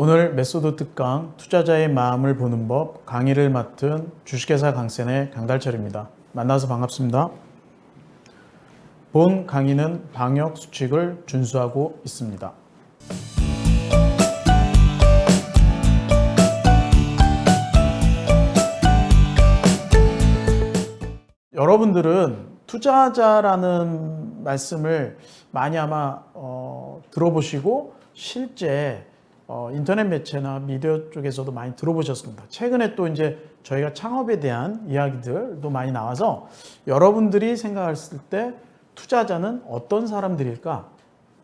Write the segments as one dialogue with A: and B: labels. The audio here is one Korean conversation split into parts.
A: 오늘 메소드 특강 투자자의 마음을 보는 법 강의를 맡은 주식회사 강센의 강달철입니다. 만나서 반갑습니다. 본 강의는 방역 수칙을 준수하고 있습니다. 여러분들은 투자자라는 말씀을 많이 아마 들어보시고 실제 인터넷 매체나 미디어 쪽에서도 많이 들어보셨습니다. 최근에 또 이제 저희가 창업에 대한 이야기들도 많이 나와서 여러분들이 생각했을 때 투자자는 어떤 사람들일까?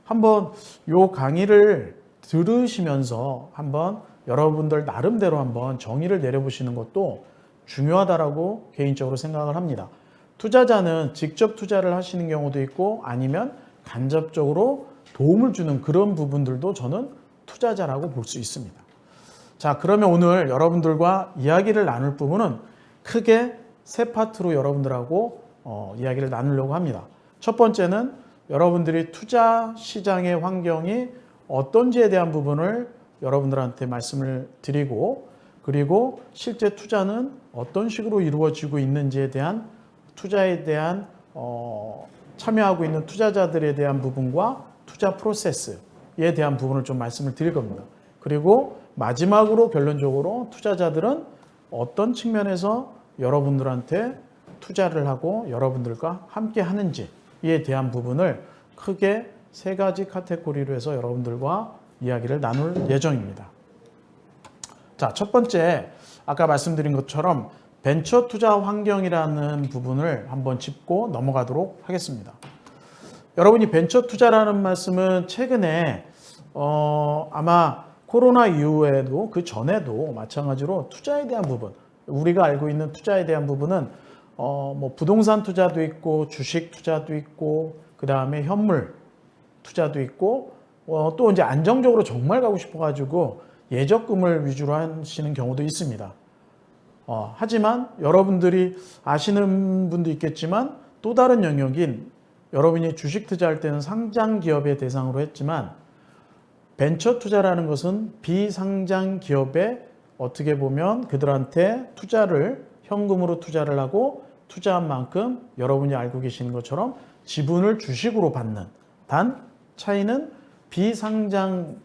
A: 한번 요 강의를 들으시면서 한번 여러분들 나름대로 한번 정의를 내려보시는 것도 중요하다라고 개인적으로 생각을 합니다. 투자자는 직접 투자를 하시는 경우도 있고 아니면 간접적으로 도움을 주는 그런 부분들도 저는 투자자라고 볼 수 있습니다. 자, 그러면 오늘 여러분들과 이야기를 나눌 부분은 크게 세 파트로 여러분들하고 이야기를 나누려고 합니다. 첫 번째는 여러분들이 투자 시장의 환경이 어떤지에 대한 부분을 여러분들한테 말씀을 드리고, 그리고 실제 투자는 어떤 식으로 이루어지고 있는지에 대한 투자에 대한 참여하고 있는 투자자들에 대한 부분과 투자 프로세스에 대한 부분을 좀 말씀을 드릴 겁니다. 그리고 마지막으로 결론적으로 투자자들은 어떤 측면에서 여러분들한테 투자를 하고 여러분들과 함께 하는지에 대한 부분을 크게 세 가지 카테고리로 해서 여러분들과 이야기를 나눌 예정입니다. 자, 첫 번째, 아까 말씀드린 것처럼 벤처 투자 환경이라는 부분을 한번 짚고 넘어가도록 하겠습니다. 여러분이 벤처 투자라는 말씀은 최근에 아마 코로나 이후에도 그 전에도 마찬가지로 투자에 대한 부분, 우리가 알고 있는 투자에 대한 부분은 뭐 부동산 투자도 있고 주식 투자도 있고 그 다음에 현물 투자도 있고 또 이제 안정적으로 정말 가고 싶어가지고 예적금을 위주로 하시는 경우도 있습니다. 하지만 여러분들이 아시는 분도 있겠지만 또 다른 영역인 여러분이 주식 투자할 때는 상장 기업의 대상으로 했지만 벤처 투자라는 것은 비상장 기업에 어떻게 보면 그들한테 투자를 현금으로 투자를 하고 투자한 만큼 여러분이 알고 계시는 것처럼 지분을 주식으로 받는, 단 차이는 비상장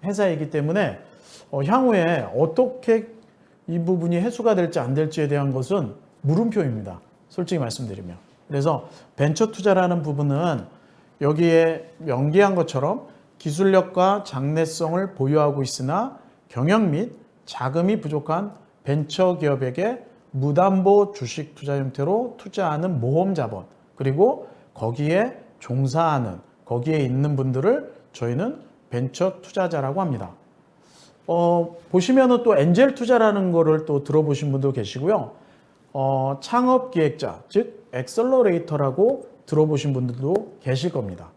A: 회사이기 때문에 향후에 어떻게 이 부분이 해소가 될지 안 될지에 대한 것은 물음표입니다. 솔직히 말씀드리면. 그래서 벤처 투자라는 부분은 여기에 명기한 것처럼 기술력과 장래성을 보유하고 있으나 경영 및 자금이 부족한 벤처 기업에게 무담보 주식 투자 형태로 투자하는 모험 자본, 그리고 거기에 종사하는, 거기에 있는 분들을 저희는 벤처 투자자라고 합니다. 보시면은 또 엔젤 투자라는 거를 또 들어보신 분도 계시고요. 창업 기획자, 즉 엑셀러레이터라고 들어보신 분들도 계실 겁니다.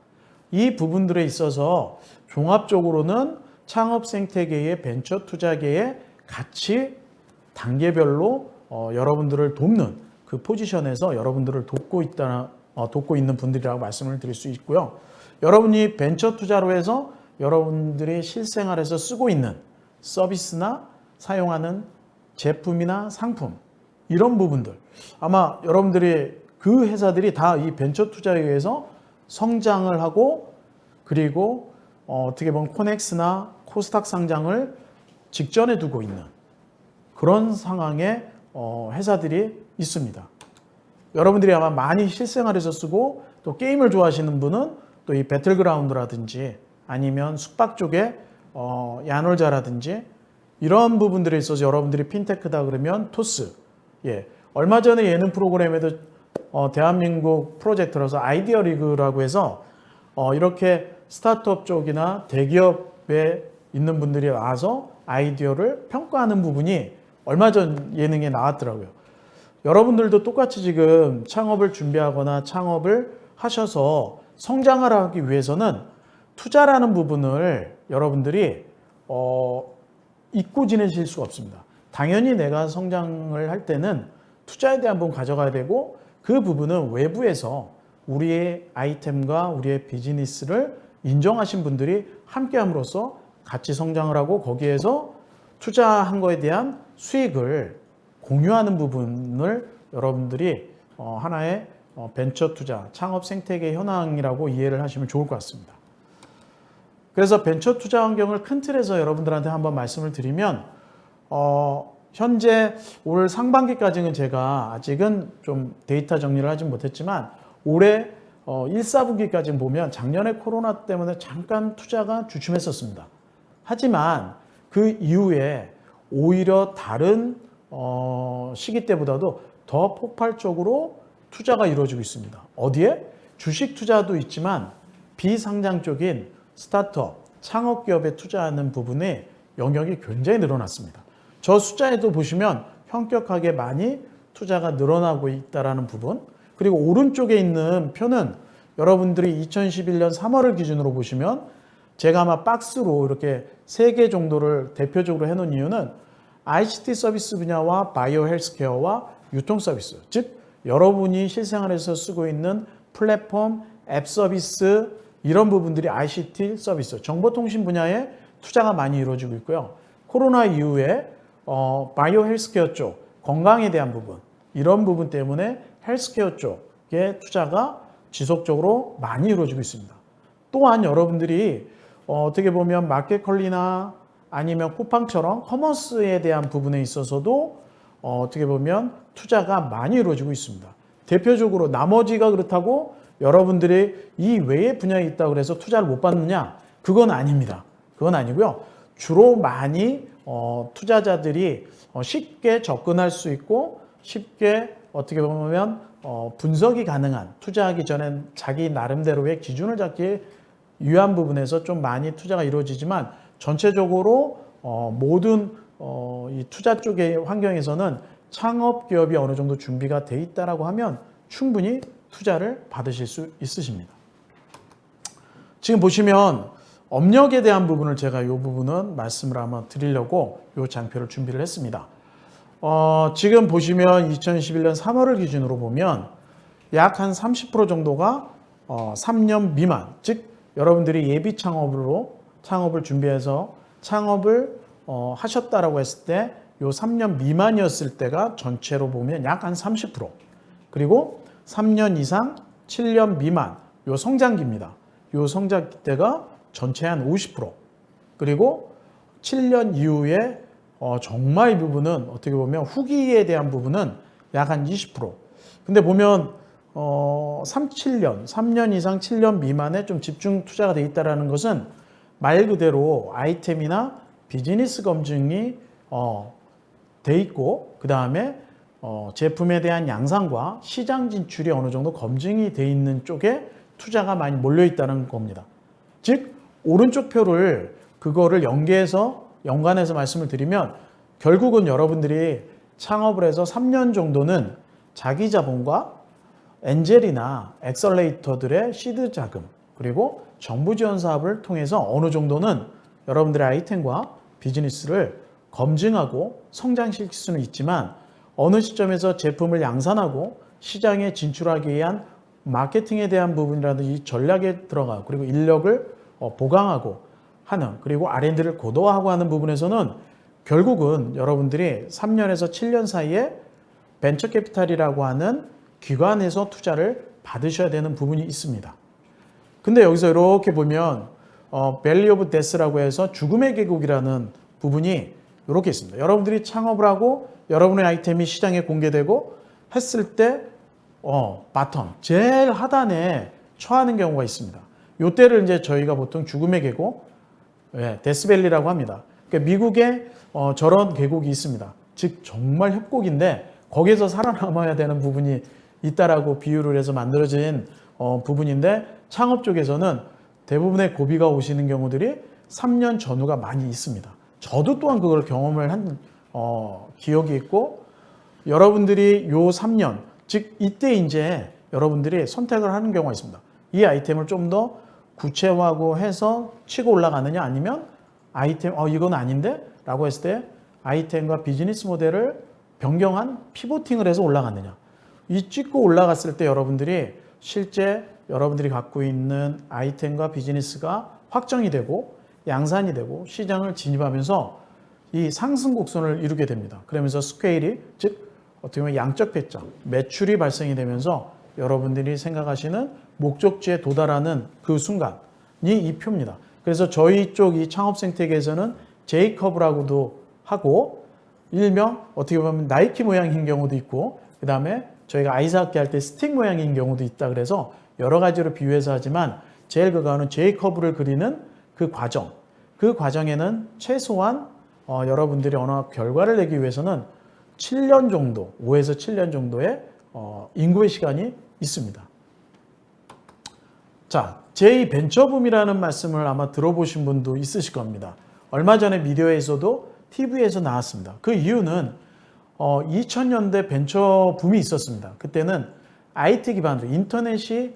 A: 이 부분들에 있어서 종합적으로는 창업 생태계의 벤처 투자계에 같이 단계별로 여러분들을 돕는 그 포지션에서 여러분들을 돕고 있는 분들이라고 말씀을 드릴 수 있고요. 여러분이 벤처 투자로 해서 여러분들이 실생활에서 쓰고 있는 서비스나 사용하는 제품이나 상품, 이런 부분들 아마 여러분들이 그 회사들이 다 이 벤처 투자에 의해서 성장을 하고, 그리고 어떻게 보면 코넥스나 코스닥 상장을 직전에 두고 있는 그런 상황의 회사들이 있습니다. 여러분들이 아마 많이 실생활에서 쓰고 또 게임을 좋아하시는 분은 또 이 배틀그라운드라든지 아니면 숙박 쪽에 야놀자라든지 이런 부분들에 있어서 여러분들이 핀테크다 그러면 토스, 얼마 전에 예능 프로그램에도 대한민국 프로젝트라서 아이디어 리그라고 해서 이렇게 스타트업 쪽이나 대기업에 있는 분들이 와서 아이디어를 평가하는 부분이 얼마 전 예능에 나왔더라고요. 여러분들도 똑같이 지금 창업을 준비하거나 창업을 하셔서 성장을 하기 위해서는 투자라는 부분을 여러분들이 잊고 지내실 수가 없습니다. 당연히 내가 성장을 할 때는 투자에 대한 부분 가져가야 되고, 그 부분은 외부에서 우리의 아이템과 우리의 비즈니스를 인정하신 분들이 함께 함으로써 같이 성장을 하고 거기에서 투자한 거에 대한 수익을 공유하는 부분을 여러분들이 하나의 벤처 투자, 창업 생태계 현황이라고 이해를 하시면 좋을 것 같습니다. 그래서 벤처 투자 환경을 큰 틀에서 여러분들한테 한번 말씀을 드리면 현재 올 상반기까지는 제가 아직은 좀 데이터 정리를 하진 못했지만 올해 1, 4분기까지 보면 작년에 코로나 때문에 잠깐 투자가 주춤했었습니다. 하지만 그 이후에 오히려 다른 시기 때보다도 더 폭발적으로 투자가 이루어지고 있습니다. 어디에? 주식 투자도 있지만 비상장 쪽인 스타트업, 창업기업에 투자하는 부분의 영역이 굉장히 늘어났습니다. 저 숫자에도 보시면 현격하게 많이 투자가 늘어나고 있다는 부분, 그리고 오른쪽에 있는 표는 여러분들이 2011년 3월을 기준으로 보시면 제가 아마 박스로 이렇게 3개 정도를 대표적으로 해놓은 이유는 ICT 서비스 분야와 바이오 헬스케어와 유통 서비스, 즉 여러분이 실생활에서 쓰고 있는 플랫폼, 앱 서비스 이런 부분들이 ICT 서비스, 정보통신 분야에 투자가 많이 이루어지고 있고요. 코로나 이후에 바이오 헬스케어 쪽, 건강에 대한 부분, 이런 부분 때문에 헬스케어 쪽에 투자가 지속적으로 많이 이루어지고 있습니다. 또한 여러분들이 어떻게 보면 마켓컬리나 아니면 쿠팡처럼 커머스에 대한 부분에 있어서도 어떻게 보면 투자가 많이 이루어지고 있습니다. 대표적으로 나머지가 그렇다고 여러분들이 이 외의 분야에 있다고 그래서 투자를 못 받느냐? 그건 아닙니다. 그건 아니고요. 주로 많이 투자자들이 쉽게 접근할 수 있고 쉽게 어떻게 보면 분석이 가능한, 투자하기 전엔 자기 나름대로의 기준을 잡기 위한 부분에서 좀 많이 투자가 이루어지지만 전체적으로 모든 이 투자 쪽의 환경에서는 창업 기업이 어느 정도 준비가 돼 있다라고 하면 충분히 투자를 받으실 수 있으십니다. 지금 보시면 업력에 대한 부분을 제가 이 부분은 말씀을 한번 드리려고 이 장표를 준비를 했습니다. 지금 보시면 2021년 3월을 기준으로 보면 약 한 30% 정도가 3년 미만, 즉 여러분들이 예비 창업을 준비해서 창업을 하셨다라고 했을 때 요 3년 미만이었을 때가 전체로 보면 약 한 30%, 그리고 3년 이상 7년 미만 요 성장기입니다. 요 성장기 때가 전체 한 50%, 그리고 7년 이후에 정말 이 부분은 어떻게 보면 후기에 대한 부분은 약 한 20%. 근데 보면 3년 이상 7년 미만에 좀 집중 투자가 돼 있다는 것은 말 그대로 아이템이나 비즈니스 검증이 돼 있고, 그 다음에 제품에 대한 양상과 시장 진출이 어느 정도 검증이 돼 있는 쪽에 투자가 많이 몰려 있다는 겁니다. 즉 오른쪽 표를 그거를 연관해서 말씀을 드리면 결국은 여러분들이 창업을 해서 3년 정도는 자기 자본과 엔젤이나 엑셀레이터들의 시드 자금, 그리고 정부 지원 사업을 통해서 어느 정도는 여러분들의 아이템과 비즈니스를 검증하고 성장시킬 수는 있지만 어느 시점에서 제품을 양산하고 시장에 진출하기 위한 마케팅에 대한 부분이라든지 전략에 들어가고, 그리고 인력을 보강하고 하는, 그리고 R&D를 고도화하고 하는 부분에서는 결국은 여러분들이 3년에서 7년 사이에 벤처 캐피탈이라고 하는 기관에서 투자를 받으셔야 되는 부분이 있습니다. 근데 여기서 이렇게 보면 밸리 오브 데스라고 해서 죽음의 계곡이라는 부분이 이렇게 있습니다. 여러분들이 창업을 하고 여러분의 아이템이 시장에 공개되고 했을 때 바텀 제일 하단에 처하는 경우가 있습니다. 이때를 이제 저희가 보통 죽음의 계곡, 데스밸리라고 합니다. 그러니까 미국에 저런 계곡이 있습니다. 즉 정말 협곡인데 거기에서 살아남아야 되는 부분이 있다라고 비유를 해서 만들어진 부분인데, 창업 쪽에서는 대부분의 고비가 오시는 경우들이 3년 전후가 많이 있습니다. 저도 또한 그걸 경험을 한 기억이 있고, 여러분들이 요 3년, 즉 이때 이제 여러분들이 선택을 하는 경우가 있습니다. 이 아이템을 좀 더 구체화하고 해서 치고 올라가느냐, 아니면 아이템 이건 아닌데? 라고 했을 때 아이템과 비즈니스 모델을 변경한 피보팅을 해서 올라갔느냐. 이 찍고 올라갔을 때 여러분들이 실제 여러분들이 갖고 있는 아이템과 비즈니스가 확정이 되고 양산이 되고 시장을 진입하면서 이 상승 곡선을 이루게 됩니다. 그러면서 스케일이, 즉 어떻게 보면 양적 배점, 매출이 발생이 되면서 여러분들이 생각하시는 목적지에 도달하는 그 순간이 이 표입니다. 그래서 저희 쪽 이 창업 생태계에서는 J커브라고도 하고, 일명 어떻게 보면 나이키 모양인 경우도 있고, 그 다음에 저희가 아이스하키 할 때 스틱 모양인 경우도 있다. 그래서 여러 가지로 비유해서 하지만 제일 그거는 J커브를 그리는 그 과정, 그 과정에는 최소한 여러분들이 어느 결과를 내기 위해서는 7년 정도, 5에서 7년 정도의 인구의 시간이 있습니다. 자, 제2벤처붐이라는 말씀을 아마 들어보신 분도 있으실 겁니다. 얼마 전에 미디어에서도 TV에서 나왔습니다. 그 이유는 2000년대 벤처붐이 있었습니다. 그때는 IT 기반으로 인터넷이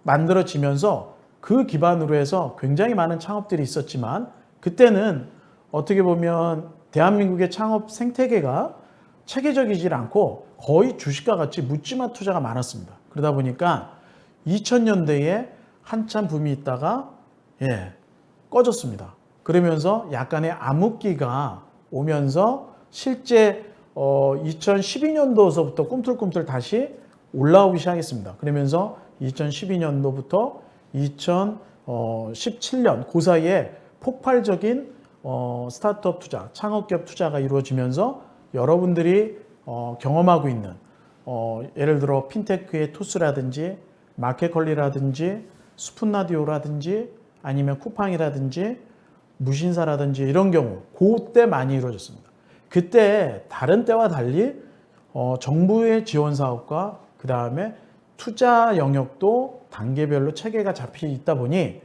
A: 만들어지면서 그 기반으로 해서 굉장히 많은 창업들이 있었지만, 그때는 어떻게 보면 대한민국의 창업 생태계가 체계적이질 않고 거의 주식과 같이 묻지마 투자가 많았습니다. 그러다 보니까 2000년대에 한참 붐이 있다가 꺼졌습니다. 그러면서 약간의 암흑기가 오면서 실제 2012년도서부터 꿈틀꿈틀 다시 올라오기 시작했습니다. 그러면서 2012년도부터 2017년 그 사이에 폭발적인 스타트업 투자, 창업기업 투자가 이루어지면서 여러분들이 경험하고 있는 예를 들어 핀테크의 토스라든지 마켓컬리라든지 스푼라디오라든지 아니면 쿠팡이라든지 무신사라든지 이런 경우 그때 많이 이루어졌습니다. 그때 다른 때와 달리 정부의 지원 사업과 그 다음에 투자 영역도 단계별로 체계가 잡혀 있다 보니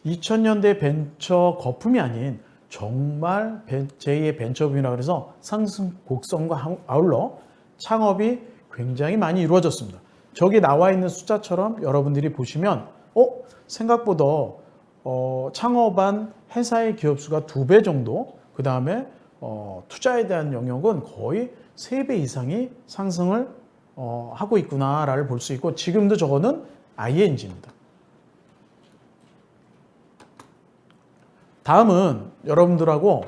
A: 2000년대 벤처 거품이 아닌 정말 제2의 벤처붐이라고 해서 상승 곡선과 아울러 창업이 굉장히 많이 이루어졌습니다. 저기 나와 있는 숫자처럼 여러분들이 보시면 생각보다 창업한 회사의 기업 수가 2배 정도, 그 다음에 투자에 대한 영역은 거의 3배 이상이 상승을 하고 있구나를 볼 수 있고, 지금도 저거는 ING입니다. 다음은 여러분들하고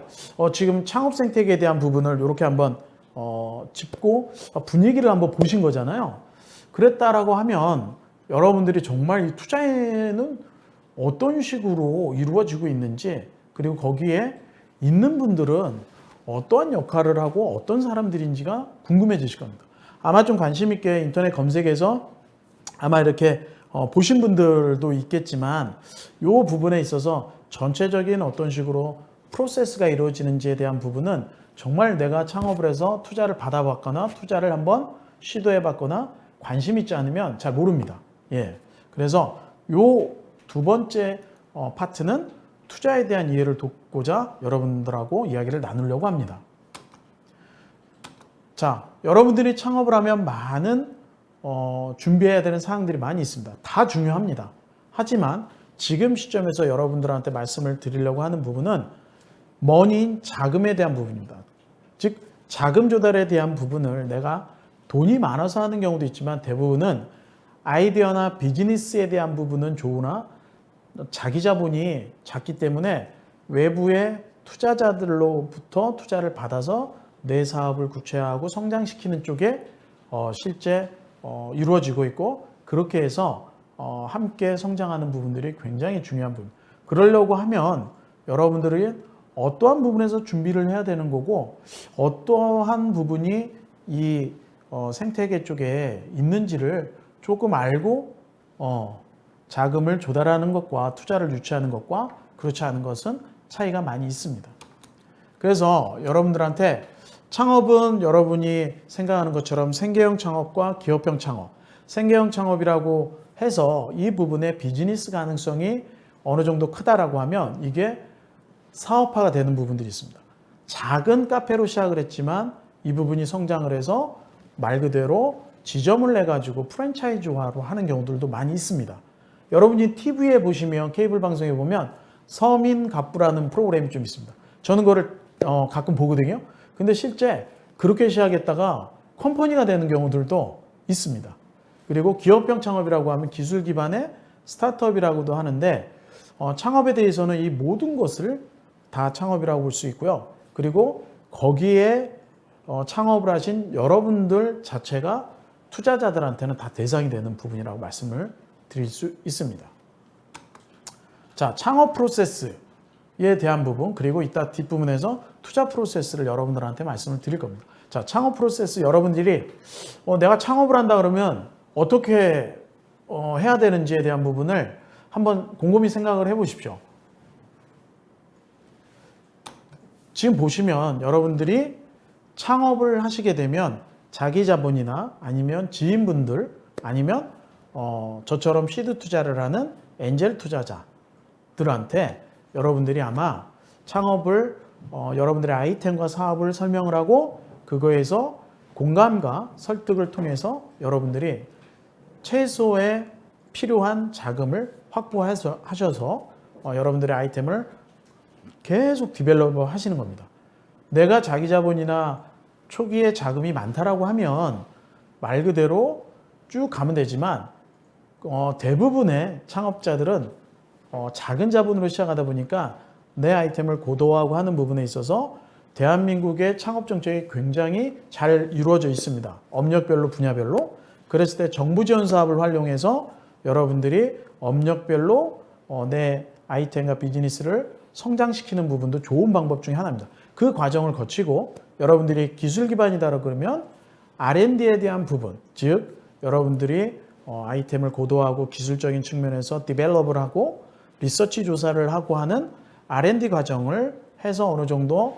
A: 지금 창업 생태계에 대한 부분을 이렇게 한번 짚고 분위기를 한번 보신 거잖아요. 그랬다라고 하면 여러분들이 정말 이 투자에는 어떤 식으로 이루어지고 있는지, 그리고 거기에 있는 분들은 어떠한 역할을 하고 어떤 사람들인지가 궁금해지실 겁니다. 아마 좀 관심 있게 인터넷 검색해서 아마 이렇게 보신 분들도 있겠지만, 이 부분에 있어서 전체적인 어떤 식으로 프로세스가 이루어지는지에 대한 부분은 정말 내가 창업을 해서 투자를 받아봤거나 투자를 한번 시도해봤거나 관심 있지 않으면 잘 모릅니다. 그래서 요 두 번째 파트는 투자에 대한 이해를 돕고자 여러분들하고 이야기를 나누려고 합니다. 자, 여러분들이 창업을 하면 많은 준비해야 되는 사항들이 많이 있습니다. 다 중요합니다. 하지만 지금 시점에서 여러분들한테 말씀을 드리려고 하는 부분은 머니인 자금에 대한 부분입니다. 즉 자금 조달에 대한 부분을 내가 돈이 많아서 하는 경우도 있지만, 대부분은 아이디어나 비즈니스에 대한 부분은 좋으나 자기 자본이 작기 때문에 외부의 투자자들로부터 투자를 받아서 내 사업을 구체화하고 성장시키는 쪽에 실제 이루어지고 있고, 그렇게 해서 함께 성장하는 부분들이 굉장히 중요한 부분. 그러려고 하면 여러분들이 어떠한 부분에서 준비를 해야 되는 거고, 어떠한 부분이 이 생태계 쪽에 있는지를 조금 알고 자금을 조달하는 것과 투자를 유치하는 것과 그렇지 않은 것은 차이가 많이 있습니다. 그래서 여러분들한테 창업은 여러분이 생각하는 것처럼 생계형 창업과 기업형 창업, 생계형 창업이라고 해서 이 부분의 비즈니스 가능성이 어느 정도 크다라고 하면 이게 사업화가 되는 부분들이 있습니다. 작은 카페로 시작을 했지만 이 부분이 성장을 해서 말 그대로 지점을 내가지고 프랜차이즈화로 하는 경우들도 많이 있습니다. 여러분이 TV에 보시면, 케이블 방송에 보면 서민갑부라는 프로그램이 좀 있습니다. 저는 그거를 가끔 보거든요. 근데 실제 그렇게 시작했다가 컴퍼니가 되는 경우들도 있습니다. 그리고 기업형 창업이라고 하면 기술 기반의 스타트업이라고도 하는데, 창업에 대해서는 이 모든 것을 다 창업이라고 볼 수 있고요. 그리고 거기에 창업을 하신 여러분들 자체가 투자자들한테는 다 대상이 되는 부분이라고 말씀을 드릴 수 있습니다. 자, 창업 프로세스에 대한 부분, 그리고 이따 뒷부분에서 투자 프로세스를 여러분들한테 말씀을 드릴 겁니다. 자, 창업 프로세스 여러분들이 내가 창업을 한다 그러면 어떻게 해야 되는지에 대한 부분을 한번 곰곰이 생각을 해 보십시오. 지금 보시면 여러분들이 창업을 하시게 되면 자기 자본이나 아니면 지인분들 아니면 저처럼 시드 투자를 하는 엔젤 투자자들한테 여러분들이 아마 창업을 여러분들의 아이템과 사업을 설명을 하고 그거에서 공감과 설득을 통해서 여러분들이 최소의 필요한 자금을 확보하셔서 여러분들의 아이템을 계속 디벨롭 하시는 겁니다. 내가 자기 자본이나 초기에 자금이 많다라고 하면 말 그대로 쭉 가면 되지만 대부분의 창업자들은 작은 자본으로 시작하다 보니까 내 아이템을 고도화하고 하는 부분에 있어서 대한민국의 창업 정책이 굉장히 잘 이루어져 있습니다. 업력별로 분야별로. 그랬을 때 정부 지원 사업을 활용해서 여러분들이 업력별로 내 아이템과 비즈니스를 성장시키는 부분도 좋은 방법 중에 하나입니다. 그 과정을 거치고 여러분들이 기술 기반이다 그러면 R&D에 대한 부분, 즉 여러분들이 아이템을 고도화하고 기술적인 측면에서 디벨롭을 하고 리서치 조사를 하고 하는 R&D 과정을 해서 어느 정도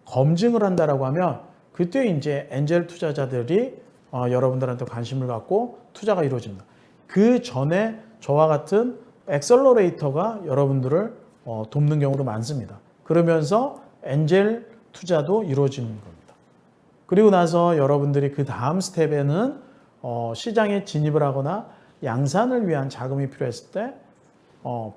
A: 검증을 한다라고 하면 그때 이제 엔젤 투자자들이 여러분들한테 관심을 갖고 투자가 이루어집니다. 그 전에 저와 같은 엑셀러레이터가 여러분들을 돕는 경우도 많습니다. 그러면서 엔젤 투자도 이루어지는 겁니다. 그리고 나서 여러분들이 그 다음 스텝에는 시장에 진입을 하거나 양산을 위한 자금이 필요했을 때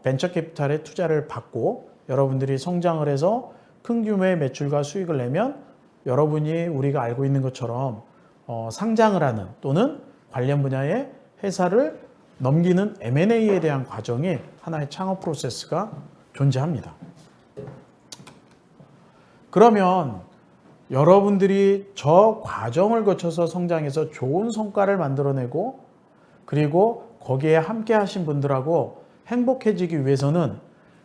A: 벤처 캐피탈의 투자를 받고 여러분들이 성장을 해서 큰 규모의 매출과 수익을 내면 여러분이 우리가 알고 있는 것처럼 상장을 하는 또는 관련 분야의 회사를 넘기는 M&A에 대한 과정이 하나의 창업 프로세스가 존재합니다. 그러면 여러분들이 저 과정을 거쳐서 성장해서 좋은 성과를 만들어내고 그리고 거기에 함께 하신 분들하고 행복해지기 위해서는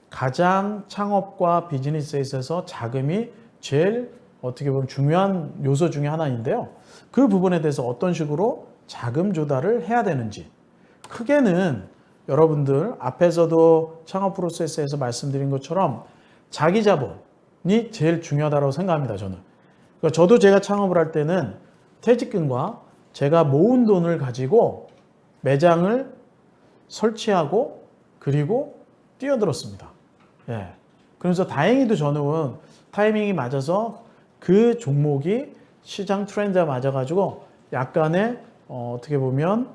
A: 가장 창업과 비즈니스에 있어서 자금이 제일 어떻게 보면 중요한 요소 중에 하나인데요. 그 부분에 대해서 어떤 식으로 자금 조달을 해야 되는지 크게는 여러분들 앞에서도 창업 프로세스에서 말씀드린 것처럼 자기 자본이 제일 중요하다고 생각합니다. 저는. 그러니까 저도 제가 창업을 할 때는 퇴직금과 제가 모은 돈을 가지고 매장을 설치하고 그리고 뛰어들었습니다. 예. 그래서 다행히도 저는 타이밍이 맞아서 그 종목이 시장 트렌드에 맞아가지고 약간의 어떻게 보면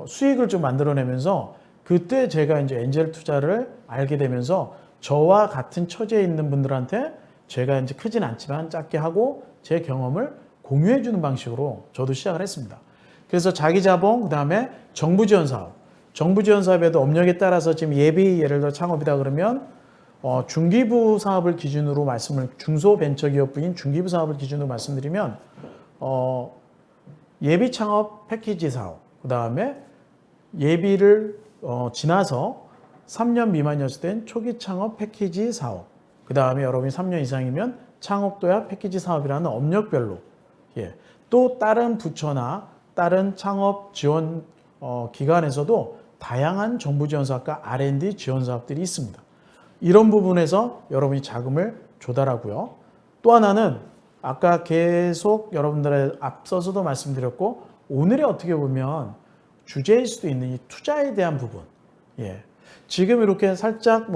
A: 수익을 좀 만들어내면서 그때 제가 이제 엔젤 투자를 알게 되면서 저와 같은 처지에 있는 분들한테 제가 이제 크진 않지만 작게 하고 제 경험을 공유해 주는 방식으로 저도 시작을 했습니다. 그래서 자기 자본, 그 다음에 정부 지원 사업. 정부 지원 사업에도 업력에 따라서 지금 예비 예를 들어 창업이다 그러면 중기부 사업을 기준으로 중소벤처기업부인 중기부 사업을 기준으로 말씀드리면 예비 창업 패키지 사업, 그 다음에 예비를 지나서 3년 미만이었을 땐 초기 창업 패키지 사업, 그 다음에 여러분이 3년 이상이면 창업도야 패키지 사업이라는 업력별로 또 다른 부처나 다른 창업 지원 기관에서도 다양한 정부 지원 사업과 R&D 지원 사업들이 있습니다. 이런 부분에서 여러분이 자금을 조달하고요. 또 하나는 아까 계속 여러분들의 앞서서도 말씀드렸고 오늘의 어떻게 보면 주제일 수도 있는 이 투자에 대한 부분. 지금 이렇게 살짝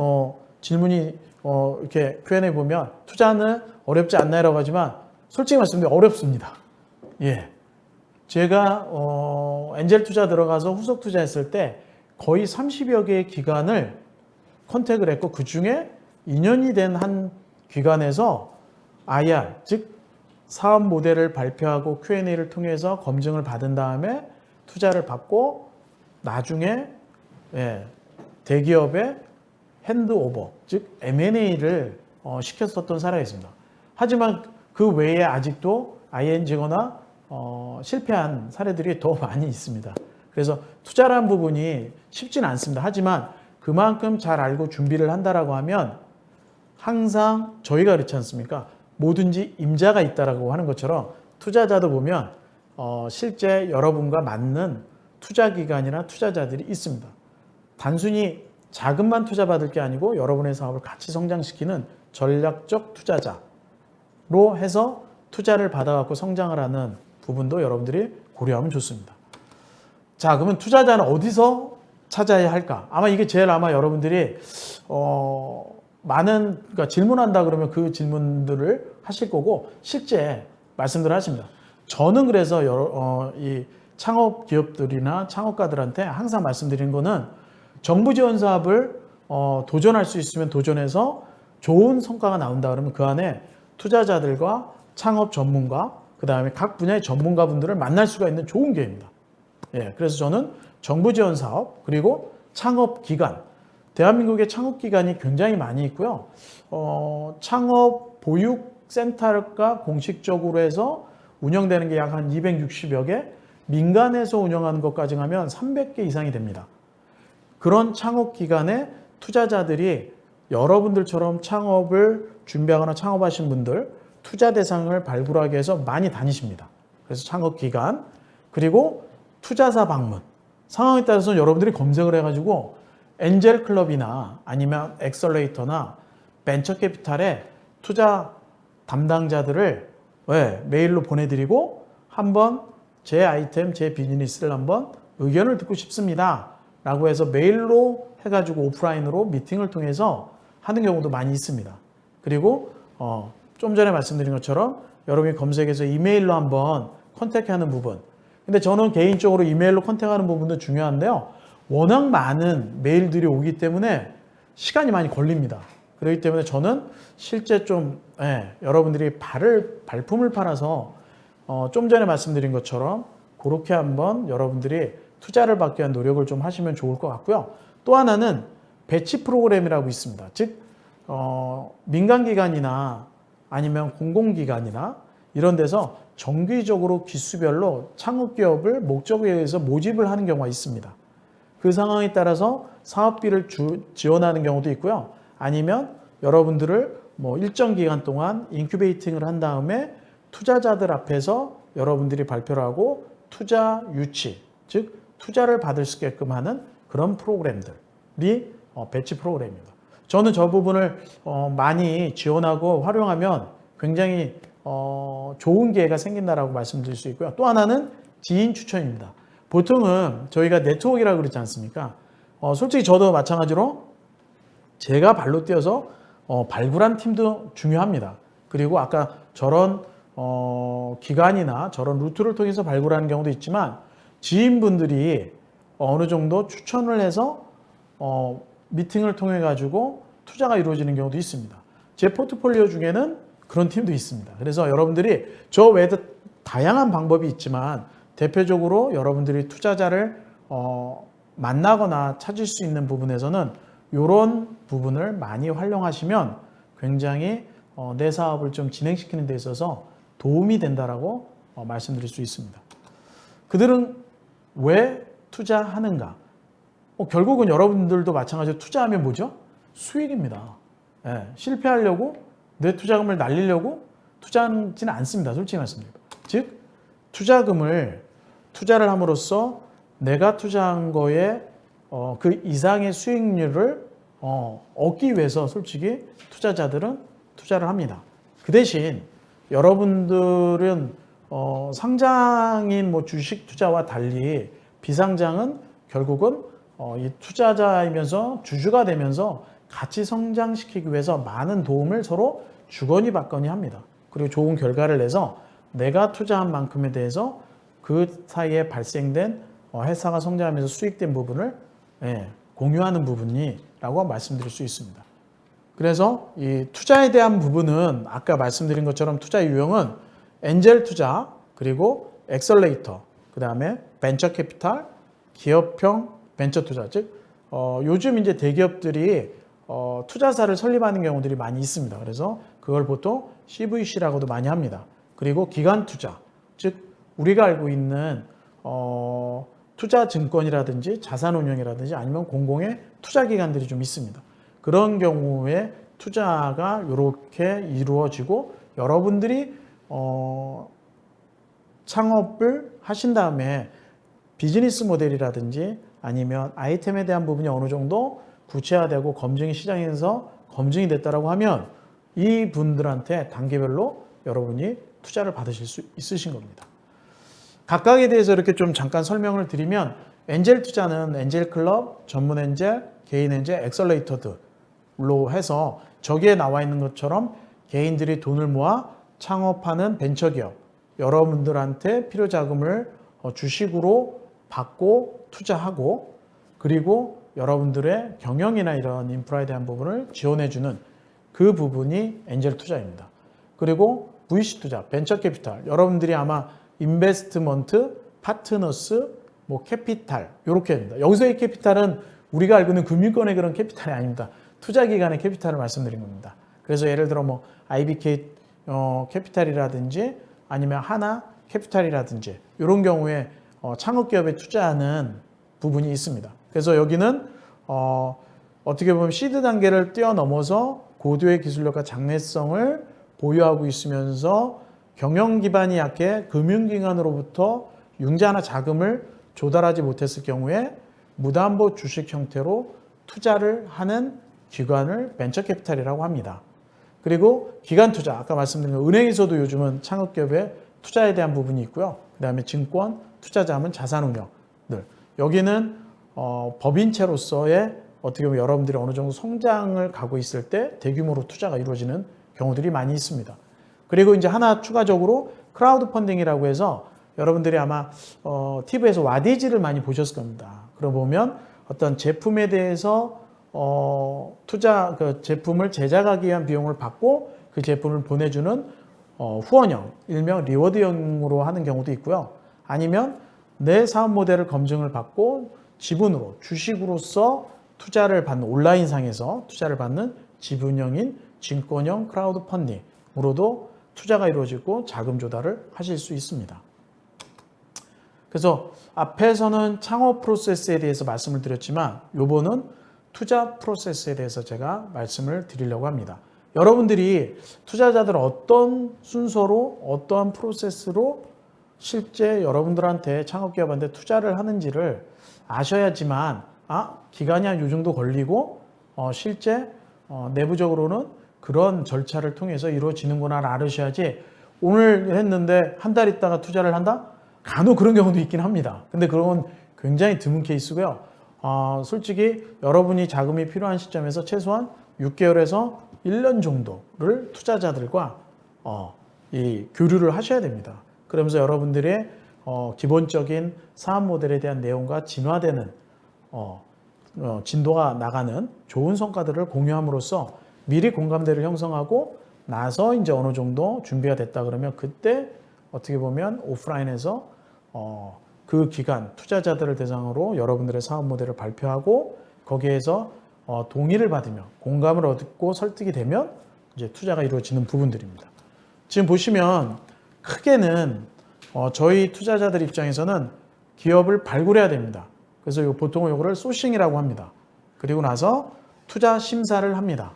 A: 질문이 이렇게 Q&A 보면 투자는 어렵지 않나요라고 하지만 솔직히 말씀드리면 어렵습니다. 제가 엔젤 투자 들어가서 후속 투자했을 때 거의 30여 개의 기관을 컨택을 했고 그 중에 2년이 된 한 기관에서 IR, 즉 사업 모델을 발표하고 Q&A를 통해서 검증을 받은 다음에 투자를 받고 나중에 대기업의 핸드오버, 즉 M&A를 시켰었던 사례가 있습니다. 하지만 그 외에 아직도 ING거나 실패한 사례들이 더 많이 있습니다. 그래서 투자라는 부분이 쉽지는 않습니다. 하지만 그만큼 잘 알고 준비를 한다라고 하면 항상 저희가 그렇지 않습니까? 뭐든지 임자가 있다라고 하는 것처럼 투자자도 보면 실제 여러분과 맞는 투자 기관이나 투자자들이 있습니다. 단순히 자금만 투자받을 게 아니고 여러분의 사업을 같이 성장시키는 전략적 투자자로 해서 투자를 받아갖고 성장을 하는 부분도 여러분들이 고려하면 좋습니다. 자, 그러면 투자자는 어디서 찾아야 할까? 아마 이게 제일 아마 여러분들이 그러니까 질문한다 그러면 그 질문들을 하실 거고 실제 말씀들을 하십니다. 저는 그래서 이 창업 기업들이나 창업가들한테 항상 말씀드리는 거는 정부 지원 사업을 도전할 수 있으면 도전해서 좋은 성과가 나온다 그러면 그 안에 투자자들과 창업 전문가, 그 다음에 각 분야의 전문가분들을 만날 수가 있는 좋은 기회입니다. 예, 그래서 저는 정부 지원 사업 그리고 창업 기관, 대한민국의 창업 기관이 굉장히 많이 있고요. 창업 보육 센터가 공식적으로 해서 운영되는 게 약 한 260여 개, 민간에서 운영하는 것까지 하면 300개 이상이 됩니다. 그런 창업 기관의 투자자들이 여러분들처럼 창업을 준비하거나 창업하신 분들 투자 대상을 발굴하기 위해서 많이 다니십니다. 그래서 창업 기관 그리고 투자사 방문 상황에 따라서 여러분들이 검색을 해가지고 엔젤 클럽이나 아니면 엑셀레이터나 벤처 캐피탈의 투자 담당자들을 메일로 보내드리고 한번 제 아이템, 제 비즈니스를 한번 의견을 듣고 싶습니다. 라고 해서 메일로 해가지고 오프라인으로 미팅을 통해서 하는 경우도 많이 있습니다. 그리고 좀 전에 말씀드린 것처럼 여러분이 검색해서 이메일로 한번 컨택하는 부분. 근데 저는 개인적으로 이메일로 컨택하는 부분도 중요한데요. 워낙 많은 메일들이 오기 때문에 시간이 많이 걸립니다. 그렇기 때문에 저는 실제 좀 여러분들이 발품을 팔아서 좀 전에 말씀드린 것처럼 그렇게 한번 여러분들이 투자를 받기 위한 노력을 좀 하시면 좋을 것 같고요. 또 하나는 배치 프로그램이라고 있습니다. 즉 민간기관이나 아니면 공공기관이나 이런 데서 정기적으로 기수별로 창업기업을 목적에 의해서 모집을 하는 경우가 있습니다. 그 상황에 따라서 사업비를 지원하는 경우도 있고요. 아니면 여러분들을 일정 기간 동안 인큐베이팅을 한 다음에 투자자들 앞에서 여러분들이 발표를 하고 투자 유치, 즉 투자를 받을 수 있게끔 하는 그런 프로그램들이 배치 프로그램입니다. 저는 저 부분을 많이 지원하고 활용하면 굉장히 좋은 기회가 생긴다라고 말씀드릴 수 있고요. 또 하나는 지인 추천입니다. 보통은 저희가 네트워크라고 그러지 않습니까? 솔직히 저도 마찬가지로 제가 발로 뛰어서 발굴한 팀도 중요합니다. 그리고 아까 저런 기관이나 저런 루트를 통해서 발굴하는 경우도 있지만 지인분들이 어느 정도 추천을 해서 미팅을 통해 가지고 투자가 이루어지는 경우도 있습니다. 제 포트폴리오 중에는 그런 팀도 있습니다. 그래서 여러분들이 저 외에도 다양한 방법이 있지만 대표적으로 여러분들이 투자자를 만나거나 찾을 수 있는 부분에서는 이런 부분을 많이 활용하시면 굉장히 내 사업을 좀 진행시키는 데 있어서 도움이 된다라고 말씀드릴 수 있습니다. 그들은 왜 투자하는가? 결국은 여러분들도 마찬가지로 투자하면 뭐죠? 수익입니다. 실패하려고 내 투자금을 날리려고 투자하지는 않습니다. 솔직히 말씀드립니다. 즉 투자를 함으로써 내가 투자한 거에 그 이상의 수익률을 얻기 위해서 솔직히 투자자들은 투자를 합니다. 그 대신 여러분들은 상장인 주식 투자와 달리 비상장은 결국은 이 투자자이면서 주주가 되면서 같이 성장시키기 위해서 많은 도움을 서로 주거니 받거니 합니다. 그리고 좋은 결과를 내서 내가 투자한 만큼에 대해서 그 사이에 발생된 회사가 성장하면서 수익된 부분을 공유하는 부분이라고 말씀드릴 수 있습니다. 그래서 이 투자에 대한 부분은 아까 말씀드린 것처럼 투자 유형은 엔젤 투자, 그리고 엑셀레이터, 그 다음에 벤처 캐피탈, 기업형 벤처 투자, 즉 요즘 이제 대기업들이 투자사를 설립하는 경우들이 많이 있습니다. 그래서 그걸 보통 CVC라고도 많이 합니다. 그리고 기관 투자, 즉 우리가 알고 있는 투자 증권이라든지 자산운용이라든지 아니면 공공의 투자 기관들이 좀 있습니다. 그런 경우에 투자가 이렇게 이루어지고 여러분들이 창업을 하신 다음에 비즈니스 모델이라든지 아니면 아이템에 대한 부분이 어느 정도 구체화되고 검증이 시장에서 검증이 됐다라고 하면 이 분들한테 단계별로 여러분이 투자를 받으실 수 있으신 겁니다. 각각에 대해서 이렇게 좀 잠깐 설명을 드리면 엔젤 투자는 엔젤 클럽, 전문 엔젤, 개인 엔젤, 엑셀러이터들로 해서 저기에 나와 있는 것처럼 개인들이 돈을 모아 창업하는 벤처기업, 여러분들한테 필요 자금을 주식으로 받고 투자하고 그리고 여러분들의 경영이나 이런 인프라에 대한 부분을 지원해주는 그 부분이 엔젤 투자입니다. 그리고 VC 투자, 벤처 캐피탈, 여러분들이 아마 인베스트먼트, 파트너스, 뭐 캐피탈 이렇게 합니다. 여기서의 캐피탈은 우리가 알고 있는 금융권의 그런 캐피탈이 아닙니다. 투자기관의 캐피탈을 말씀드린 겁니다. 그래서 예를 들어 뭐 IBK 캐피탈이라든지 아니면 하나 캐피탈이라든지 이런 경우에 창업기업에 투자하는 부분이 있습니다. 그래서 여기는 어떻게 보면 시드 단계를 뛰어넘어서 고도의 기술력과 장래성을 보유하고 있으면서 경영 기반이 약해 금융기관으로부터 융자나 자금을 조달하지 못했을 경우에 무담보 주식 형태로 투자를 하는 기관을 벤처캐피탈이라고 합니다. 그리고 기관 투자, 아까 말씀드린 은행에서도 요즘은 창업기업의 투자에 대한 부분이 있고요. 그 다음에 증권, 투자자문, 자산운용들. 여기는 법인채로서의 어떻게 보면 여러분들이 어느 정도 성장을 가고 있을 때 대규모로 투자가 이루어지는 경우들이 많이 있습니다. 그리고 이제 하나 추가적으로 크라우드 펀딩이라고 해서 여러분들이 아마 TV에서 와디즈를 많이 보셨을 겁니다. 그러고 보면 어떤 제품에 대해서 투자 그 제품을 제작하기 위한 비용을 받고 그 제품을 보내주는 후원형, 일명 리워드형으로 하는 경우도 있고요. 아니면 내 사업 모델을 검증을 받고 지분으로 주식으로서 투자를 받는 온라인상에서 투자를 받는 지분형인 증권형 크라우드 펀딩으로도 투자가 이루어지고 자금 조달을 하실 수 있습니다. 그래서 앞에서는 창업 프로세스에 대해서 말씀을 드렸지만 요번은 투자 프로세스에 대해서 제가 말씀을 드리려고 합니다. 여러분들이 투자자들 어떤 순서로 어떠한 프로세스로 실제 여러분들한테 창업기업한테 투자를 하는지를 아셔야지만 기간이 한 요 정도 걸리고 실제 내부적으로는 그런 절차를 통해서 이루어지는구나 알으셔야지 오늘 했는데 한 달 있다가 투자를 한다? 간혹 그런 경우도 있긴 합니다. 근데 그건 굉장히 드문 케이스고요. 솔직히 여러분이 자금이 필요한 시점에서 최소한 6개월에서 1년 정도를 투자자들과 이 교류를 하셔야 됩니다. 그러면서 여러분들의 기본적인 사업 모델에 대한 내용과 진화되는 진도가 나가는 좋은 성과들을 공유함으로써 미리 공감대를 형성하고 나서 이제 어느 정도 준비가 됐다 그러면 그때 어떻게 보면 오프라인에서 그 기간 투자자들을 대상으로 여러분들의 사업 모델을 발표하고 거기에서 동의를 받으며 공감을 얻고 설득이 되면 이제 투자가 이루어지는 부분들입니다. 지금 보시면 크게는 저희 투자자들 입장에서는 기업을 발굴해야 됩니다. 그래서 보통 이거를 소싱이라고 합니다. 그리고 나서 투자 심사를 합니다.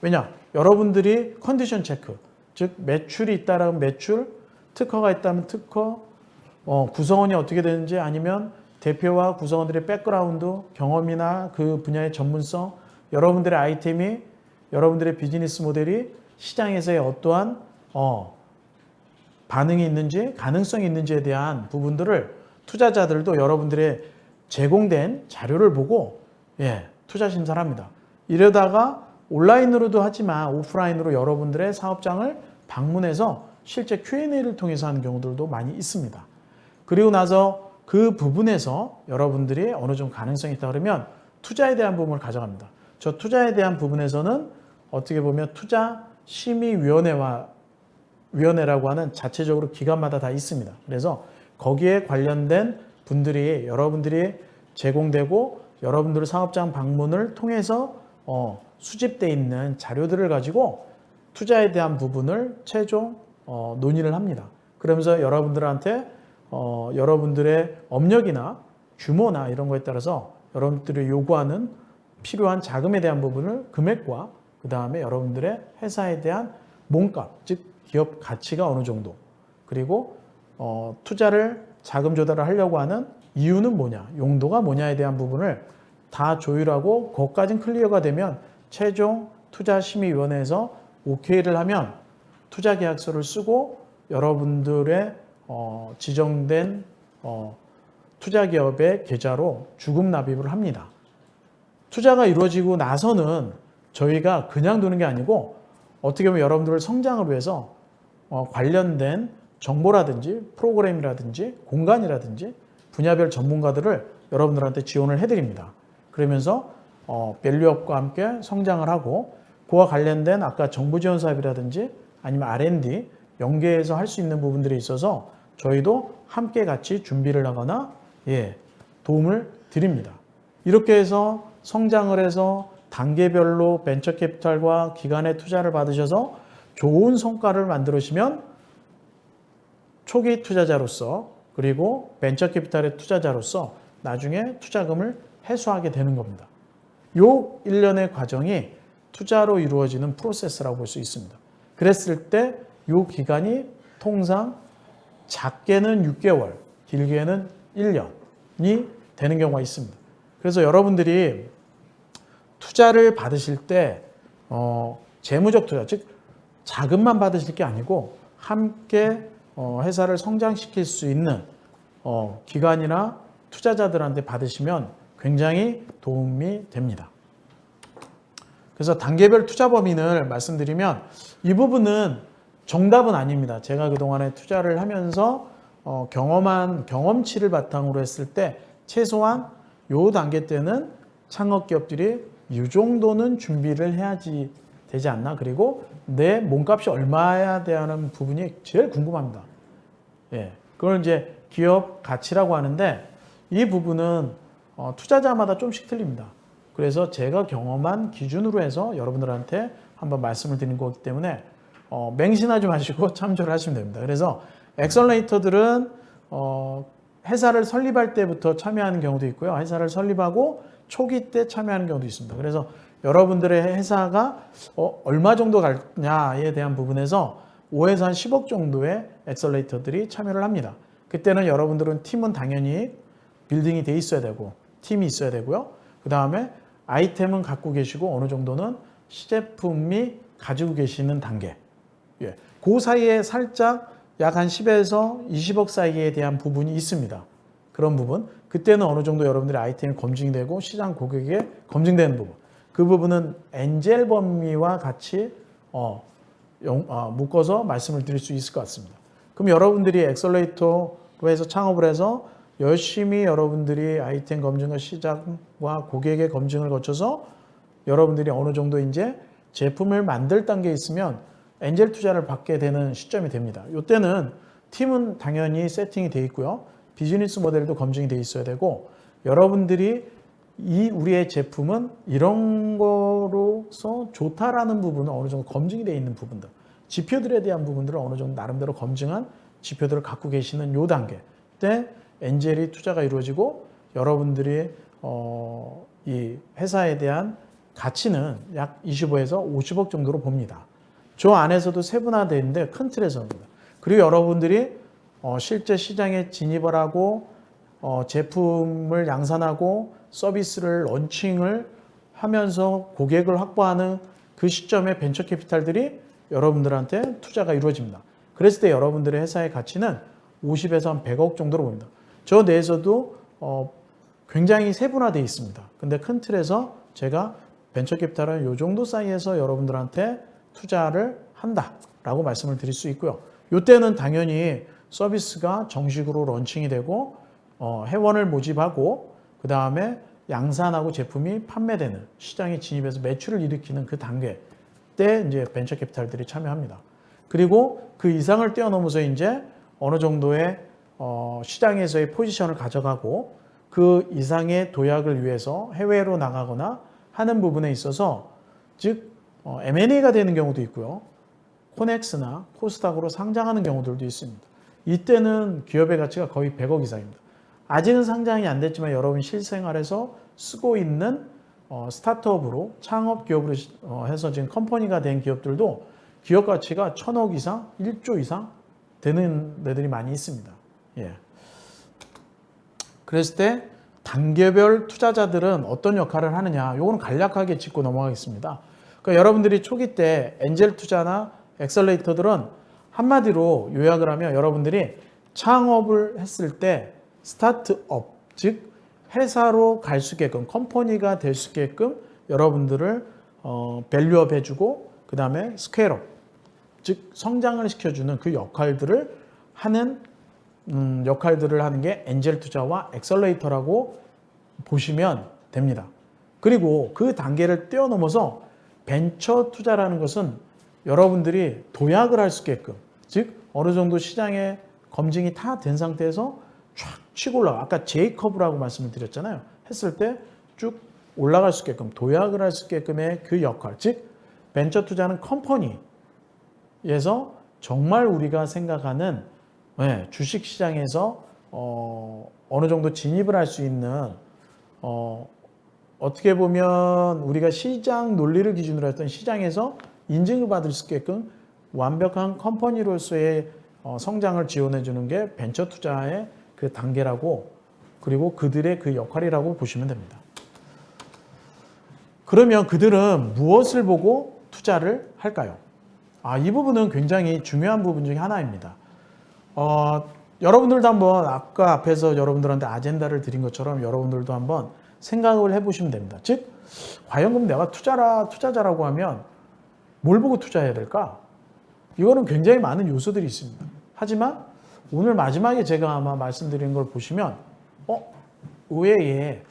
A: 왜냐? 여러분들이 컨디션 체크, 즉 매출이 있다라면 매출, 특허가 있다면 특허, 구성원이 어떻게 되는지 아니면 대표와 구성원들의 백그라운드, 경험이나 그 분야의 전문성, 여러분들의 아이템이, 여러분들의 비즈니스 모델이 시장에서의 어떠한 반응이 있는지, 가능성이 있는지에 대한 부분들을 투자자들도 여러분들의 제공된 자료를 보고 투자 심사를 합니다. 이러다가 온라인으로도 하지만 오프라인으로 여러분들의 사업장을 방문해서 실제 Q&A를 통해서 하는 경우들도 많이 있습니다. 그리고 나서 그 부분에서 여러분들이 어느 정도 가능성이 있다 그러면 투자에 대한 부분을 가져갑니다. 저 투자에 대한 부분에서는 어떻게 보면 투자심의위원회라고 하는 자체적으로 기관마다 다 있습니다. 그래서 거기에 관련된 분들이 여러분들이 제공되고 여러분들 사업장 방문을 통해서 수집돼 있는 자료들을 가지고 투자에 대한 부분을 최종 논의를 합니다. 그러면서 여러분들한테 여러분들의 업력이나 규모나 이런 거에 따라서 여러분들이 요구하는 필요한 자금에 대한 부분을 금액과 그 다음에 여러분들의 회사에 대한 몸값, 즉 기업 가치가 어느 정도, 그리고 투자를 자금 조달을 하려고 하는 이유는 뭐냐, 용도가 뭐냐에 대한 부분을 다 조율하고 그것까진 클리어가 되면 최종 투자심의위원회에서 OK를 하면 투자계약서를 쓰고 여러분들의 지정된 투자기업의 계좌로 주금 납입을 합니다. 투자가 이루어지고 나서는 저희가 그냥 두는 게 아니고 어떻게 보면 여러분들의 성장을 위해서 관련된 정보라든지 프로그램이라든지 공간이라든지 분야별 전문가들을 여러분들한테 지원을 해드립니다. 그러면서 밸류업과 함께 성장을 하고 그와 관련된 아까 정부 지원 사업이라든지 아니면 R&D 연계해서 할 수 있는 부분들이 있어서 저희도 함께 같이 준비를 하거나 도움을 드립니다. 이렇게 해서 성장을 해서 단계별로 벤처 캐피탈과 기관의 투자를 받으셔서 좋은 성과를 만들으시면 초기 투자자로서 그리고 벤처 캐피탈의 투자자로서 나중에 투자금을 회수하게 되는 겁니다. 요 일련의 과정이 투자로 이루어지는 프로세스라고 볼 수 있습니다. 그랬을 때 요 기간이 통상 작게는 6개월, 길게는 1년이 되는 경우가 있습니다. 그래서 여러분들이 투자를 받으실 때 재무적 투자, 즉 자금만 받으실 게 아니고 함께 회사를 성장시킬 수 있는 기관이나 투자자들한테 받으시면 굉장히 도움이 됩니다. 그래서 단계별 투자 범위를 말씀드리면 이 부분은 정답은 아닙니다. 제가 그동안에 투자를 하면서 경험한 경험치를 바탕으로 했을 때 최소한 요 단계 때는 창업 기업들이 이 정도는 준비를 해야지 되지 않나. 그리고 내 몸값이 얼마야 되는 부분이 제일 궁금합니다. 그걸 이제 기업 가치라고 하는데 이 부분은 투자자마다 좀씩 틀립니다. 그래서 제가 경험한 기준으로 해서 여러분들한테 한번 말씀을 드린 거기 때문에 맹신하지 마시고 참조를 하시면 됩니다. 그래서 엑셀레이터들은 회사를 설립할 때부터 참여하는 경우도 있고요. 회사를 설립하고 초기 때 참여하는 경우도 있습니다. 그래서 여러분들의 회사가 얼마 정도 갈냐에 대한 부분에서 5에서 한 10억 정도의 엑셀레이터들이 참여를 합니다. 그때는 여러분들은 팀은 당연히 빌딩이 돼 있어야 되고 팀이 있어야 되고요. 그 다음에 아이템은 갖고 계시고 어느 정도는 시제품이 가지고 계시는 단계. 그 사이에 살짝 약 한 10에서 20억 사이에 대한 부분이 있습니다. 그런 부분. 그때는 어느 정도 여러분들의 아이템이 검증이 되고 시장 고객에 검증되는 부분. 그 부분은 엔젤 범위와 같이 묶어서 말씀을 드릴 수 있을 것 같습니다. 그럼 여러분들이 엑셀레이터로 해서 창업을 해서 열심히 여러분들이 아이템 검증과 시장과 고객의 검증을 거쳐서 여러분들이 어느 정도 이제 제품을 만들 단계에 있으면 엔젤 투자를 받게 되는 시점이 됩니다. 이때는 팀은 당연히 세팅이 돼 있고요. 비즈니스 모델도 검증이 돼 있어야 되고 여러분들이 우리의 제품은 이런 거로서 좋다라는 부분은 어느 정도 검증이 돼 있는 부분들, 지표들에 대한 부분들을 어느 정도 나름대로 검증한 지표들을 갖고 계시는 요 단계 때 엔젤이 투자가 이루어지고 여러분들이 이 회사에 대한 가치는 약 25에서 50억 정도로 봅니다. 저 안에서도 세분화되는데 큰 틀에서입니다. 그리고 여러분들이 실제 시장에 진입을 하고 제품을 양산하고 서비스를 런칭을 하면서 고객을 확보하는 그 시점에 벤처 캐피탈들이 여러분들한테 투자가 이루어집니다. 그랬을 때 여러분들의 회사의 가치는 50에서 한 100억 정도로 보입니다. 저 내에서도 굉장히 세분화되어 있습니다. 근데 큰 틀에서 제가 벤처 캐피탈은 이 정도 사이에서 여러분들한테 투자를 한다라고 말씀을 드릴 수 있고요. 이때는 당연히 서비스가 정식으로 런칭이 되고 회원을 모집하고 그 다음에 양산하고 제품이 판매되는 시장에 진입해서 매출을 일으키는 그 단계 때 이제 벤처 캐피탈들이 참여합니다. 그리고 그 이상을 뛰어넘어서 이제 어느 정도의 시장에서의 포지션을 가져가고 그 이상의 도약을 위해서 해외로 나가거나 하는 부분에 있어서 즉 M&A가 되는 경우도 있고요. 코넥스나 코스닥으로 상장하는 경우들도 있습니다. 이때는 기업의 가치가 거의 100억 이상입니다. 아직은 상장이 안 됐지만 여러분 실생활에서 쓰고 있는 스타트업으로 창업 기업으로 해서 지금 컴퍼니가 된 기업들도 기업 가치가 1000억 이상, 1조 이상 되는 데들이 많이 있습니다. 예. 그랬을 때 단계별 투자자들은 어떤 역할을 하느냐, 요거는 간략하게 짚고 넘어가겠습니다. 그러니까 여러분들이 초기 때 엔젤 투자나 엑셀레이터들은 한마디로 요약을 하면 여러분들이 창업을 했을 때 스타트업, 즉 회사로 갈 수 있게끔, 컴퍼니가 될 수 있게끔 여러분들을 밸류업 해주고 그 다음에 스케일업, 즉 성장을 시켜주는 그 역할들을 하는 게 엔젤 투자와 엑셀레이터라고 보시면 됩니다. 그리고 그 단계를 뛰어넘어서 벤처 투자라는 것은 여러분들이 도약을 할 수 있게끔, 즉 어느 정도 시장에 검증이 다 된 상태에서 쫙 치고 올라가, 아까 J커브라고 말씀을 드렸잖아요. 했을 때 쭉 올라갈 수 있게끔, 도약을 할 수 있게끔의 그 역할, 즉 벤처 투자는 컴퍼니에서 정말 우리가 생각하는 주식시장에서 어느 정도 진입을 할 수 있는 어떻게 보면 우리가 시장 논리를 기준으로 했던 시장에서 인증을 받을 수 있게끔 완벽한 컴퍼니로서의 성장을 지원해 주는 게 벤처 투자의 그 단계라고, 그리고 그들의 그 역할이라고 보시면 됩니다. 그러면 그들은 무엇을 보고 투자를 할까요? 이 부분은 굉장히 중요한 부분 중에 하나입니다. 여러분들도 한번 아까 앞에서 여러분들한테 아젠다를 드린 것처럼 여러분들도 한번 생각을 해보시면 됩니다. 즉, 과연 그럼 내가 투자자라고 하면 뭘 보고 투자해야 될까? 이거는 굉장히 많은 요소들이 있습니다. 하지만 오늘 마지막에 제가 아마 말씀드린 걸 보시면 의외의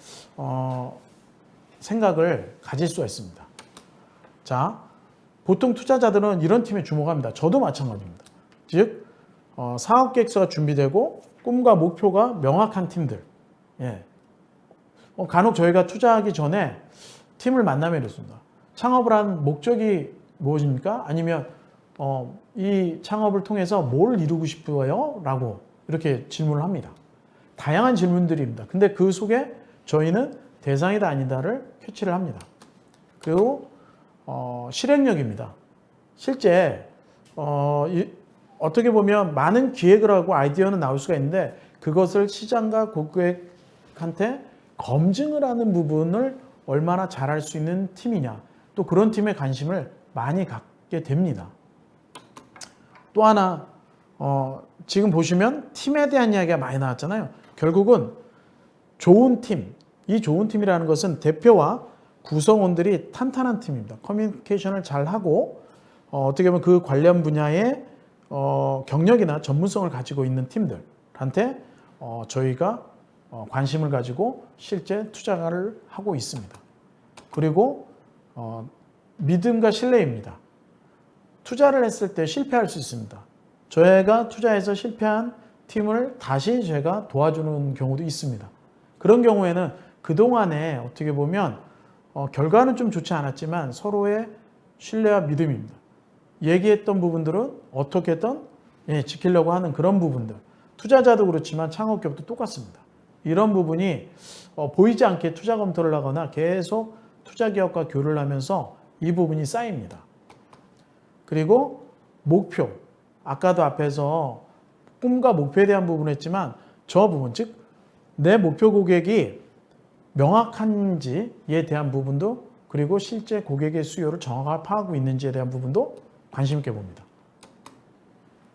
A: 생각을 가질 수가 있습니다. 자, 보통 투자자들은 이런 팀에 주목합니다. 저도 마찬가지입니다. 즉, 사업 계획서가 준비되고 꿈과 목표가 명확한 팀들. 예. 간혹 저희가 투자하기 전에 팀을 만나면 이렇습니다. 창업을 한 목적이 무엇입니까? 아니면 이 창업을 통해서 뭘 이루고 싶어요? 라고 이렇게 질문을 합니다. 다양한 질문들입니다. 근데 그 속에 저희는 대상이다 아니다를 캐치를 합니다. 그리고 실행력입니다. 실제 어떻게 보면 많은 기획을 하고 아이디어는 나올 수가 있는데 그것을 시장과 고객한테 검증을 하는 부분을 얼마나 잘할 수 있는 팀이냐, 또 그런 팀에 관심을 많이 갖게 됩니다. 또 하나 지금 보시면 팀에 대한 이야기가 많이 나왔잖아요. 결국은 좋은 팀, 이 좋은 팀이라는 것은 대표와 구성원들이 탄탄한 팀입니다. 커뮤니케이션을 잘하고 어떻게 보면 그 관련 분야의 경력이나 전문성을 가지고 있는 팀들한테 저희가 관심을 가지고 실제 투자를 하고 있습니다. 그리고 믿음과 신뢰입니다. 투자를 했을 때 실패할 수 있습니다. 저희가 투자해서 실패한 팀을 다시 제가 도와주는 경우도 있습니다. 그런 경우에는 그동안에 어떻게 보면 결과는 좀 좋지 않았지만 서로의 신뢰와 믿음입니다. 얘기했던 부분들은 어떻게든 지키려고 하는 그런 부분들. 투자자도 그렇지만 창업기업도 똑같습니다. 이런 부분이 보이지 않게 투자 검토를 하거나 계속 투자기업과 교류를 하면서 이 부분이 쌓입니다. 그리고 목표. 아까도 앞에서 꿈과 목표에 대한 부분을 했지만 저 부분, 즉 내 목표 고객이 명확한지에 대한 부분도, 그리고 실제 고객의 수요를 정확하게 파악하고 있는지에 대한 부분도 관심 있게 봅니다.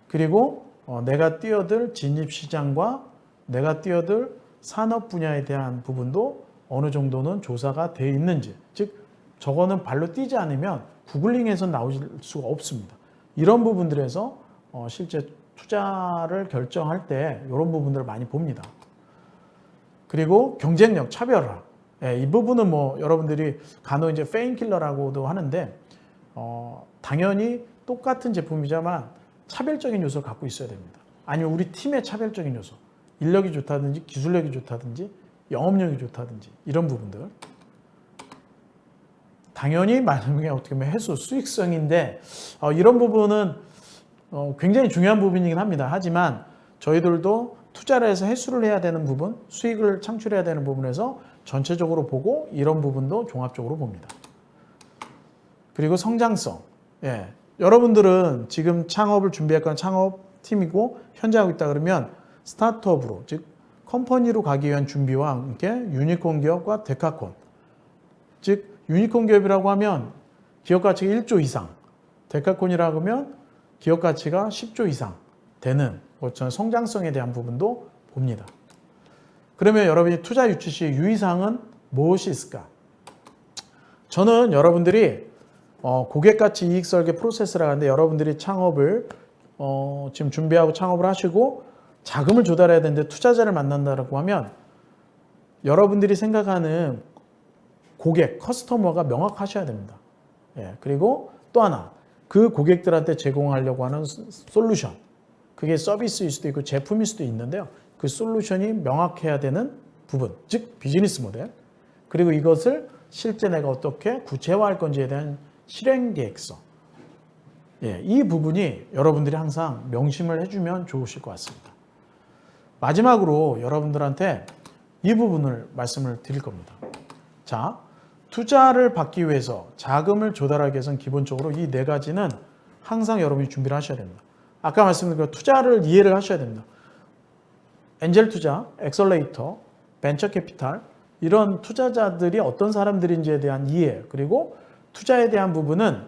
A: 그리고 내가 뛰어들 진입시장과 내가 뛰어들 산업 분야에 대한 부분도 어느 정도는 조사가 되어 있는지, 즉 저거는 발로 뛰지 않으면 구글링에서 나올 수가 없습니다. 이런 부분들에서 실제 투자를 결정할 때 이런 부분들을 많이 봅니다. 그리고 경쟁력, 차별화. 이 부분은 여러분들이 간혹 이제 페인킬러라고도 하는데 당연히 똑같은 제품이지만 차별적인 요소를 갖고 있어야 됩니다. 아니면 우리 팀의 차별적인 요소, 인력이 좋다든지 기술력이 좋다든지 영업력이 좋다든지 이런 부분들. 당연히 많은 게 어떻게 보면 해수 수익성인데 이런 부분은 굉장히 중요한 부분이긴 합니다. 하지만 저희들도 투자를 해서 회수를 해야 되는 부분, 수익을 창출해야 되는 부분에서 전체적으로 보고 이런 부분도 종합적으로 봅니다. 그리고 성장성. 예. 여러분들은 지금 창업을 준비할 창업팀이고 현재 하고 있다 그러면 스타트업으로, 즉 컴퍼니로 가기 위한 준비와 함께 유니콘 기업과 데카콘, 즉 유니콘 기업이라고 하면 기업 가치가 1조 이상, 데카콘이라고 하면 기업 가치가 10조 이상 되는 어떤 성장성에 대한 부분도 봅니다. 그러면 여러분이 투자 유치 시 유의사항은 무엇이 있을까? 저는 여러분들이 고객가치 이익 설계 프로세스라고 하는데 여러분들이 창업을 지금 준비하고 창업을 하시고 자금을 조달해야 되는데 투자자를 만난다고 하면 여러분들이 생각하는 고객, 커스터머가 명확하셔야 됩니다. 예, 그리고 또 하나, 그 고객들한테 제공하려고 하는 솔루션, 그게 서비스일 수도 있고 제품일 수도 있는데요. 그 솔루션이 명확해야 되는 부분, 즉 비즈니스 모델, 그리고 이것을 실제 내가 어떻게 구체화할 건지에 대한 실행 계획서. 예, 이 부분이 여러분들이 항상 명심을 해주면 좋으실 것 같습니다. 마지막으로 여러분들한테 이 부분을 말씀을 드릴 겁니다. 자, 투자를 받기 위해서 자금을 조달하기 위해서는 기본적으로 이 네 가지는 항상 여러분이 준비를 하셔야 됩니다. 아까 말씀드린 그 투자를 이해를 하셔야 됩니다. 엔젤 투자, 엑셀레이터, 벤처 캐피탈 이런 투자자들이 어떤 사람들인지에 대한 이해, 그리고 투자에 대한 부분은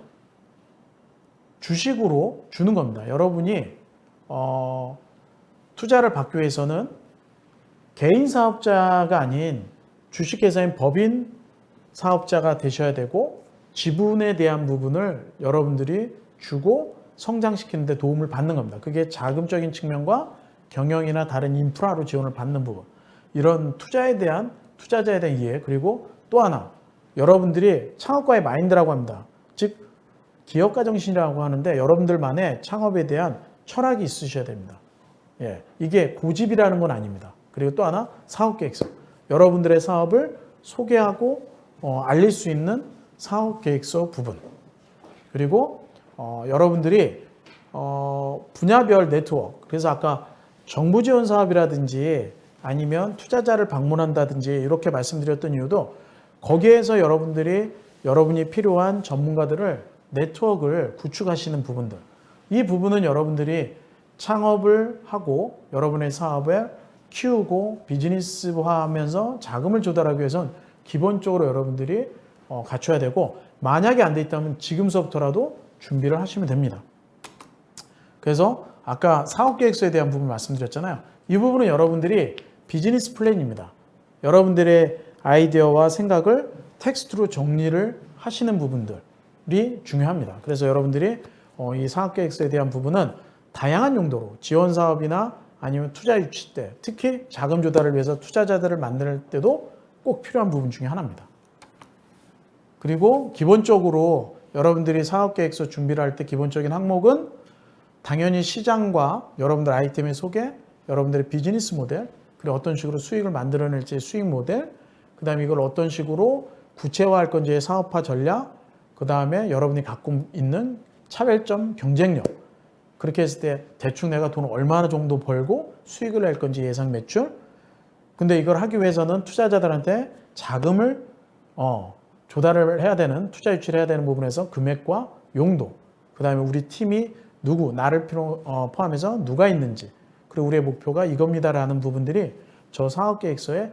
A: 주식으로 주는 겁니다. 여러분이 투자를 받기 위해서는 개인 사업자가 아닌 주식회사인 법인 사업자가 되셔야 되고 지분에 대한 부분을 여러분들이 주고 성장시키는 데 도움을 받는 겁니다. 그게 자금적인 측면과 경영이나 다른 인프라로 지원을 받는 부분. 이런 투자에 대한 투자자에 대한 이해, 그리고 또 하나 여러분들이 창업가의 마인드라고 합니다. 즉 기업가 정신이라고 하는데 여러분들만의 창업에 대한 철학이 있으셔야 됩니다. 예, 이게 고집이라는 건 아닙니다. 그리고 또 하나 사업계획서. 여러분들의 사업을 소개하고 알릴 수 있는 사업계획서 부분. 그리고 여러분들이 분야별 네트워크. 그래서 아까 정부 지원 사업이라든지 아니면 투자자를 방문한다든지 이렇게 말씀드렸던 이유도 거기에서 여러분이 필요한 전문가들을 네트워크를 구축하시는 부분들. 이 부분은 여러분들이 창업을 하고 여러분의 사업을 키우고 비즈니스화하면서 자금을 조달하기 위해서는 기본적으로 여러분들이 갖춰야 되고 만약에 안 돼 있다면 지금서부터라도 준비를 하시면 됩니다. 그래서 아까 사업계획서에 대한 부분 말씀드렸잖아요. 이 부분은 여러분들이 비즈니스 플랜입니다. 여러분들의 아이디어와 생각을 텍스트로 정리를 하시는 부분들이 중요합니다. 그래서 여러분들이 이 사업계획서에 대한 부분은 다양한 용도로 지원 사업이나 아니면 투자 유치 때 특히 자금 조달을 위해서 투자자들을 만들 때도 꼭 필요한 부분 중에 하나입니다. 그리고 기본적으로 여러분들이 사업계획서 준비를 할 때 기본적인 항목은 당연히 시장과 여러분들 아이템의 소개, 여러분들의 비즈니스 모델, 그리고 어떤 식으로 수익을 만들어낼지 수익 모델, 그 다음에 이걸 어떤 식으로 구체화할 건지의 사업화 전략, 그 다음에 여러분이 갖고 있는 차별점, 경쟁력. 그렇게 했을 때 대충 내가 돈을 얼마나 정도 벌고 수익을 낼 건지 예상 매출. 근데 이걸 하기 위해서는 투자자들한테 자금을 조달을 해야 되는, 투자 유치를 해야 되는 부분에서 금액과 용도, 그 다음에 우리 팀이 누구, 나를 포함해서 누가 있는지, 그리고 우리의 목표가 이겁니다라는 부분들이 저 사업계획서에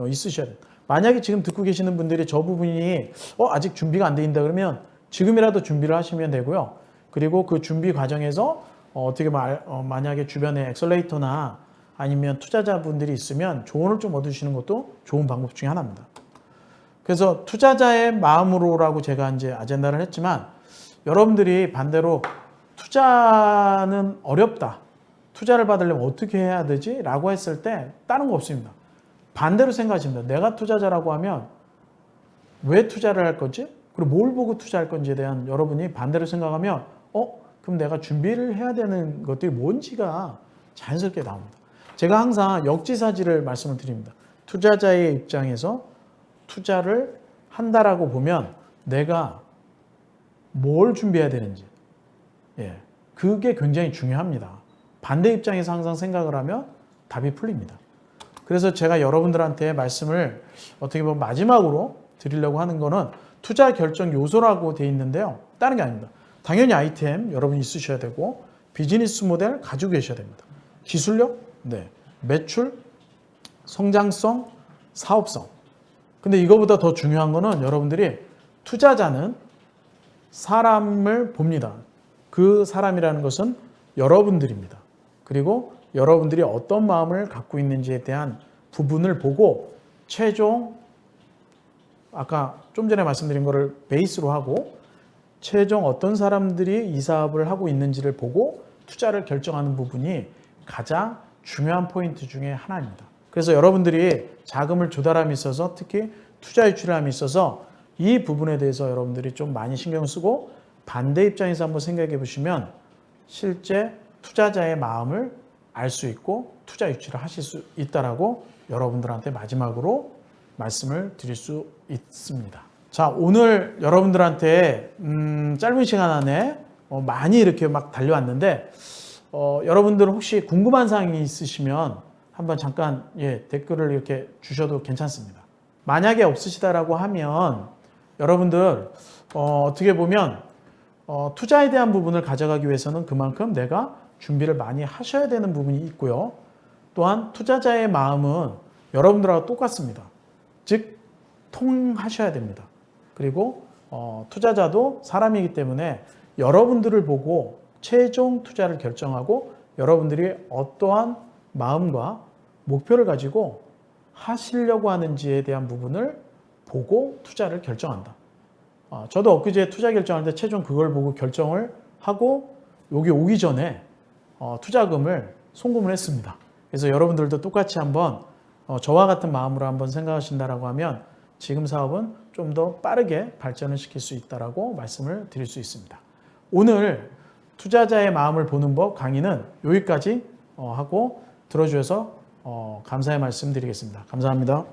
A: 있으셔야 돼요. 만약에 지금 듣고 계시는 분들이 저 부분이 아직 준비가 안 돼 있다 그러면 지금이라도 준비를 하시면 되고요. 그리고 그 준비 과정에서 만약에 주변에 엑셀레이터나 아니면 투자자분들이 있으면 조언을 좀 얻으시는 것도 좋은 방법 중에 하나입니다. 그래서 투자자의 마음으로라고 제가 이제 아젠다를 했지만 여러분들이 반대로 투자는 어렵다. 투자를 받으려면 어떻게 해야 되지? 라고 했을 때 다른 거 없습니다. 반대로 생각하십니다. 내가 투자자라고 하면 왜 투자를 할 거지? 그리고 뭘 보고 투자할 건지에 대한 여러분이 반대로 생각하면 그럼 내가 준비를 해야 되는 것들이 뭔지가 자연스럽게 나옵니다. 제가 항상 역지사지를 말씀을 드립니다. 투자자의 입장에서 투자를 한다라고 보면 내가 뭘 준비해야 되는지, 그게 굉장히 중요합니다. 반대 입장에서 항상 생각을 하면 답이 풀립니다. 그래서 제가 여러분들한테 말씀을 어떻게 보면 마지막으로 드리려고 하는 거는 투자 결정 요소라고 되어 있는데요. 다른 게 아닙니다. 당연히 아이템 여러분이 있으셔야 되고, 비즈니스 모델 가지고 계셔야 됩니다. 기술력, 매출, 성장성, 사업성. 근데 이거보다 더 중요한 거는 여러분들이 투자자는 사람을 봅니다. 그 사람이라는 것은 여러분들입니다. 그리고 여러분들이 어떤 마음을 갖고 있는지에 대한 부분을 보고 최종 아까 좀 전에 말씀드린 거를 베이스로 하고 최종 어떤 사람들이 이 사업을 하고 있는지를 보고 투자를 결정하는 부분이 가장 중요한 포인트 중에 하나입니다. 그래서 여러분들이 자금을 조달함에 있어서 특히 투자 유출함에 있어서 이 부분에 대해서 여러분들이 좀 많이 신경 쓰고 반대 입장에서 한번 생각해 보시면 실제 투자자의 마음을 알 수 있고 투자 유치를 하실 수 있다라고 여러분들한테 마지막으로 말씀을 드릴 수 있습니다. 자, 오늘 여러분들한테 짧은 시간 안에 많이 이렇게 막 달려왔는데 여러분들 혹시 궁금한 사항이 있으시면 한번 잠깐 댓글을 이렇게 주셔도 괜찮습니다. 만약에 없으시다라고 하면 여러분들 어떻게 보면 투자에 대한 부분을 가져가기 위해서는 그만큼 내가 준비를 많이 하셔야 되는 부분이 있고요. 또한 투자자의 마음은 여러분들하고 똑같습니다. 즉 통하셔야 됩니다. 그리고 투자자도 사람이기 때문에 여러분들을 보고 최종 투자를 결정하고 여러분들이 어떠한 마음과 목표를 가지고 하시려고 하는지에 대한 부분을 보고 투자를 결정한다. 저도 엊그제 투자 결정할 때 최종 그걸 보고 결정을 하고 여기 오기 전에 투자금을 송금을 했습니다. 그래서 여러분들도 똑같이 한번 저와 같은 마음으로 한번 생각하신다라고 하면 지금 사업은 좀 더 빠르게 발전을 시킬 수 있다라고 말씀을 드릴 수 있습니다. 오늘 투자자의 마음을 보는 법 강의는 여기까지 하고 들어주셔서 감사의 말씀 드리겠습니다. 감사합니다.